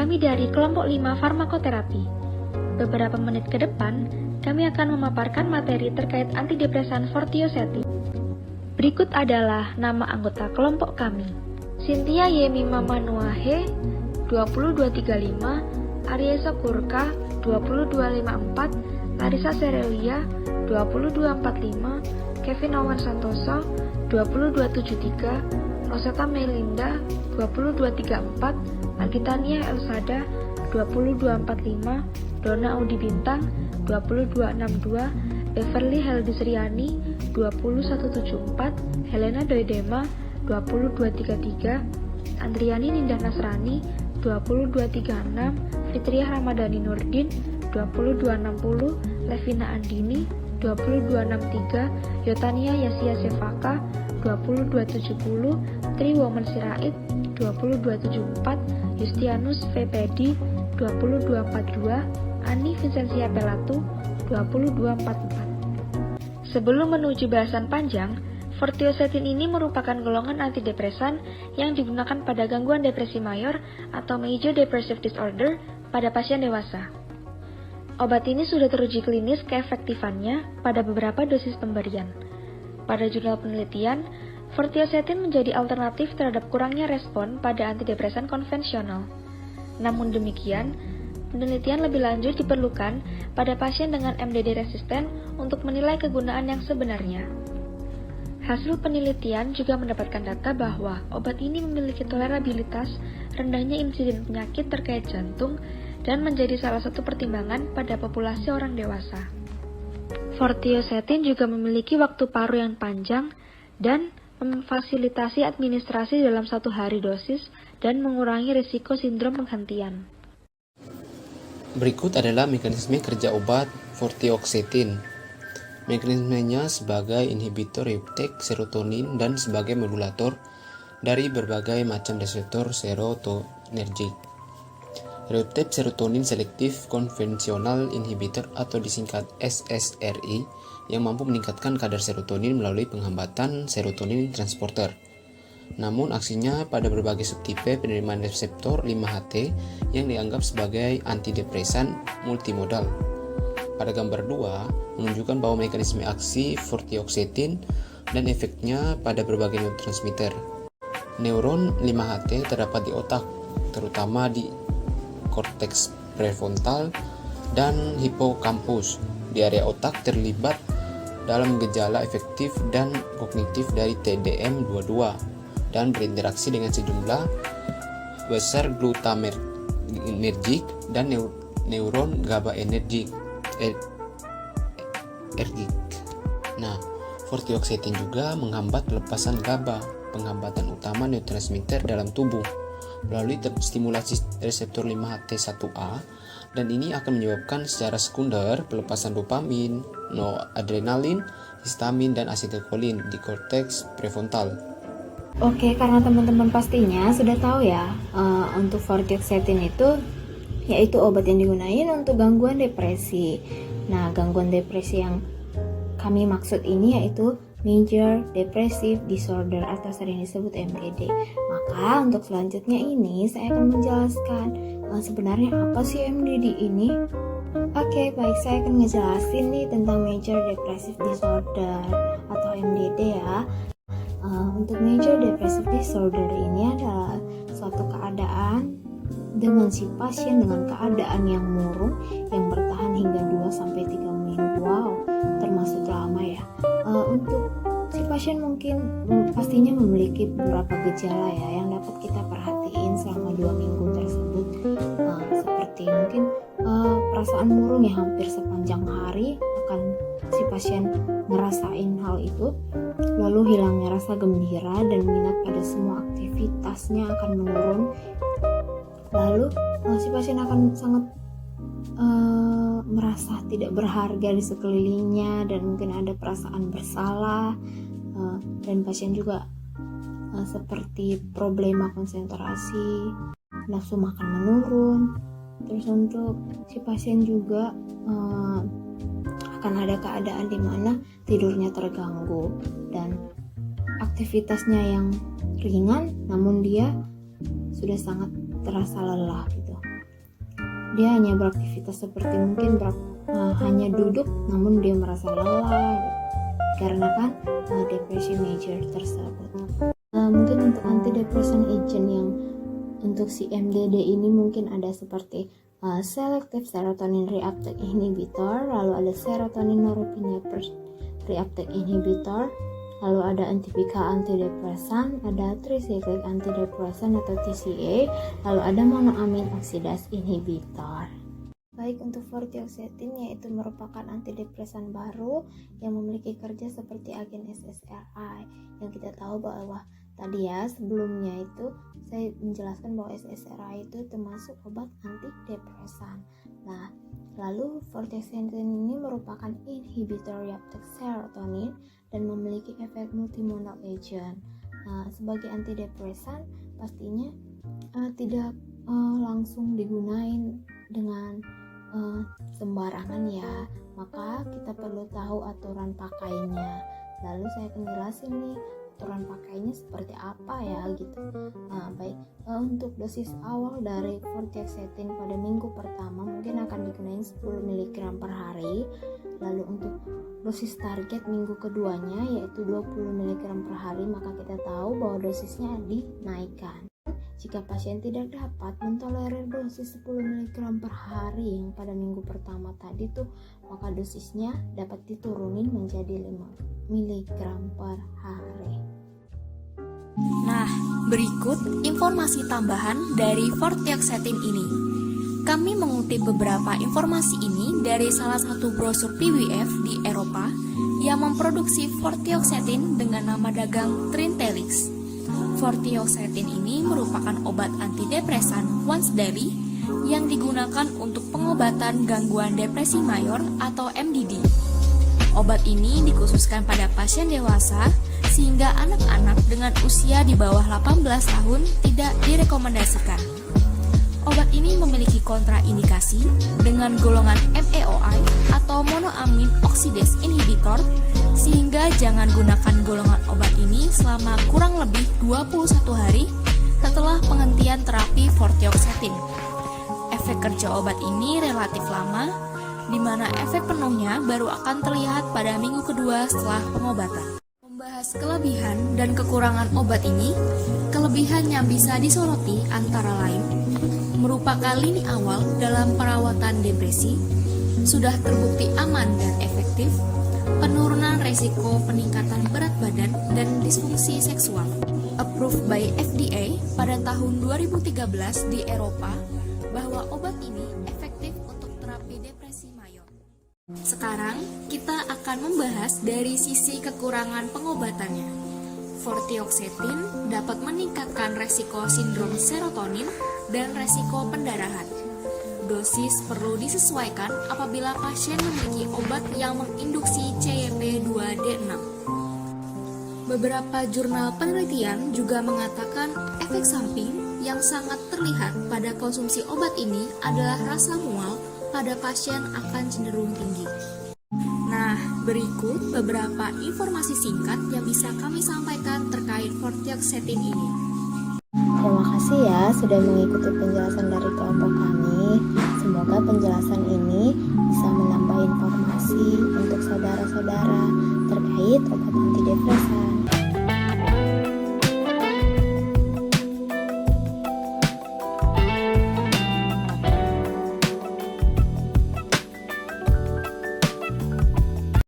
kami dari kelompok 5 farmakoterapi. Beberapa menit ke depan, kami akan memaparkan materi terkait antidepresan vortiosetin. Berikut adalah nama anggota kelompok kami. Cynthia Yemima Manuahe, 20235, Ariesa Kurka, 20254, Larissa Serelia, 2245, Kevin Awan Santoso, 2273, Rosetta Melinda, 2234, Agitania Elsada, 2245, Donna Audi Bintang, 2262, Beverly Heldisriani, 2174, Helena Doidema, 2233, Andriani Nindah Nasrani, 2236, Fitriah Ramadhani Nurdin, 2260, Levina Andini, 2263, Yotania Yasia Sefaka, 2270, Tri Woman Sirait, 2274, Justianus VPD, 2242, Ani Vincentia Pelatu, 2244. Sebelum menuju bahasan panjang, vortiosetin ini merupakan golongan antidepresan yang digunakan pada gangguan depresi mayor atau major depressive disorder pada pasien dewasa. Obat ini sudah teruji klinis keefektifannya pada beberapa dosis pemberian. Pada jurnal penelitian, vortiosetin menjadi alternatif terhadap kurangnya respon pada antidepresan konvensional. Namun demikian, penelitian lebih lanjut diperlukan pada pasien dengan MDD resisten untuk menilai kegunaan yang sebenarnya. Hasil penelitian juga mendapatkan data bahwa obat ini memiliki tolerabilitas, rendahnya insiden penyakit terkait jantung, dan menjadi salah satu pertimbangan pada populasi orang dewasa. Vortiosetin juga memiliki waktu paru yang panjang dan memfasilitasi administrasi dalam 1 hari dosis dan mengurangi risiko sindrom penghentian. Berikut adalah mekanisme kerja obat vortiosetin. Mekanismenya sebagai inhibitor reuptake serotonin dan sebagai modulator dari berbagai macam reseptor serotonergic. Reuptake serotonin selektif konvensional inhibitor atau disingkat SSRI yang mampu meningkatkan kadar serotonin melalui penghambatan serotonin transporter. Namun aksinya pada berbagai subtipe penerimaan reseptor 5-HT yang dianggap sebagai antidepresan multimodal. Pada gambar 2 menunjukkan bahwa mekanisme aksi vortiosetin dan efeknya pada berbagai neurotransmitter. Neuron 5-HT terdapat di otak, terutama di korteks prefrontal dan hipokampus. Di area otak terlibat dalam gejala efektif dan kognitif dari TDM22 dan berinteraksi dengan sejumlah besar glutamatergic dan neuron GABAergic. Nah, vortiosetin juga menghambat pelepasan GABA, penghambatan utama neurotransmitter dalam tubuh, melalui stimulasi reseptor 5-HT1A, dan ini akan menyebabkan secara sekunder pelepasan dopamin, noradrenalin, histamin, dan asetilkolin di korteks prefrontal. Oke, karena teman-teman pastinya sudah tahu ya, untuk vortiosetin itu yaitu obat yang digunakan untuk gangguan depresi. Nah, gangguan depresi yang kami maksud ini yaitu Major Depressive Disorder atau sering disebut MDD. Maka untuk selanjutnya ini saya akan menjelaskan sebenarnya apa sih MDD ini. Oke, baik, saya akan ngejelasin nih tentang Major Depressive Disorder atau MDD ya. Untuk Major Depressive Disorder ini adalah suatu keadaan dengan si pasien dengan keadaan yang murung yang bertahan hingga 2-3 minggu. Wow, termasuk lama ya. Untuk si pasien mungkin pastinya memiliki beberapa gejala ya yang dapat kita perhatiin selama 2 minggu tersebut, seperti mungkin perasaan murung yang hampir sepanjang hari akan si pasien ngerasain hal itu, lalu hilangnya rasa gembira dan minat pada semua aktivitasnya akan menurun, lalu si pasien akan sangat merasa tidak berharga di sekelilingnya dan mungkin ada perasaan bersalah, dan pasien juga seperti problema konsentrasi, nafsu makan menurun. Terus untuk si pasien juga akan ada keadaan di mana tidurnya terganggu dan aktivitasnya yang ringan, namun dia sudah sangat terasa lelah gitu. dia hanya beraktivitas seperti mungkin hanya duduk, namun dia merasa lelah karena kan depresi major tersebut. Mungkin untuk antidepresan agent yang untuk si MDD ini mungkin ada seperti selective serotonin reuptake inhibitor, lalu ada serotonin norepinephrine reuptake inhibitor, lalu ada antipika antidepresan, ada tricyclic antidepresan atau TCA, lalu ada monoamin oksidase inhibitor. Baik, untuk vortioxetine yaitu merupakan antidepresan baru yang memiliki kerja seperti agen SSRI, yang kita tahu bahwa tadi ya sebelumnya itu saya menjelaskan bahwa SSRI itu termasuk obat antidepresan. Nah, lalu vortioxetine ini merupakan inhibitor reuptake serotonin dan memiliki efek multimodal agent. Nah, sebagai antidepresan pastinya tidak langsung digunain dengan sembarangan ya, maka kita perlu tahu aturan pakainya. Lalu saya akan jelasin nih aturan pakainya seperti apa ya gitu. Baik, untuk dosis awal dari vortioxetine pada minggu pertama mungkin akan digunakan 10 mg per hari. Lalu untuk dosis target minggu keduanya yaitu 20 mg per hari, maka kita tahu bahwa dosisnya dinaikkan. Jika pasien tidak dapat mentolerir dosis 10 mg per hari yang pada minggu pertama tadi tuh, maka dosisnya dapat diturunin menjadi 5 mg per hari. Nah, berikut informasi tambahan dari vortioxetine ini. Kami mengutip beberapa informasi ini dari salah satu brosur PWF di Eropa yang memproduksi vortioxetine dengan nama dagang Trintellix. Vortioxetine ini merupakan obat antidepresan once daily yang digunakan untuk pengobatan gangguan depresi mayor atau MDD. Obat ini dikhususkan pada pasien dewasa sehingga anak-anak dengan usia di bawah 18 tahun tidak direkomendasikan. Obat ini memiliki kontraindikasi dengan golongan MAOI atau monoamin oksidase inhibitor, sehingga jangan gunakan golongan obat ini selama kurang lebih 21 hari setelah penghentian terapi vortioxetine. Efek kerja obat ini relatif lama, di mana efek penuhnya baru akan terlihat pada minggu kedua setelah pengobatan. Membahas kelebihan dan kekurangan obat ini, kelebihan yang bisa disoroti antara lain merupakan lini awal dalam perawatan depresi, sudah terbukti aman dan efektif, penurunan resiko peningkatan berat badan dan disfungsi seksual, approved by FDA pada tahun 2013 di Eropa, bahwa obat ini efektif untuk terapi depresi mayor. Sekarang kita akan membahas dari sisi kekurangan pengobatannya. Vortioxetine dapat meningkatkan resiko sindrom serotonin dan resiko pendarahan. Dosis perlu disesuaikan apabila pasien memiliki obat yang menginduksi CYP2D6. Beberapa jurnal penelitian juga mengatakan efek samping yang sangat terlihat pada konsumsi obat ini adalah rasa mual pada pasien akan cenderung tinggi. Nah, berikut beberapa informasi singkat yang bisa kami sampaikan terkait vortioxetine ini. Terima kasih ya sudah mengikuti penjelasan dari kelompok kami. Semoga penjelasan ini bisa menambah informasi untuk saudara-saudara terkait obat antidepresan.